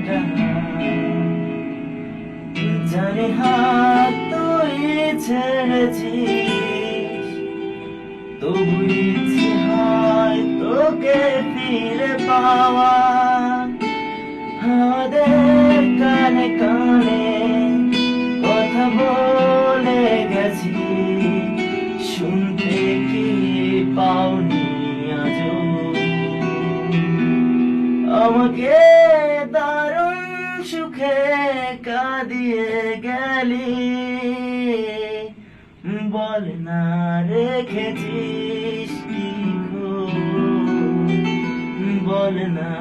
কাটা জানি হাত তুই ছেড়েছিস, তবু ইচ্ছে হয় তোকে ফিরে পাওয়া। আমাদের কানে কানে কথা বলে গেছি, শুনতে কি পাওনি আজও? আমাকে দারুণ সুখে কাঁদিয়ে গেলি, বল না রেখেছিস কি খোঁজ, বল না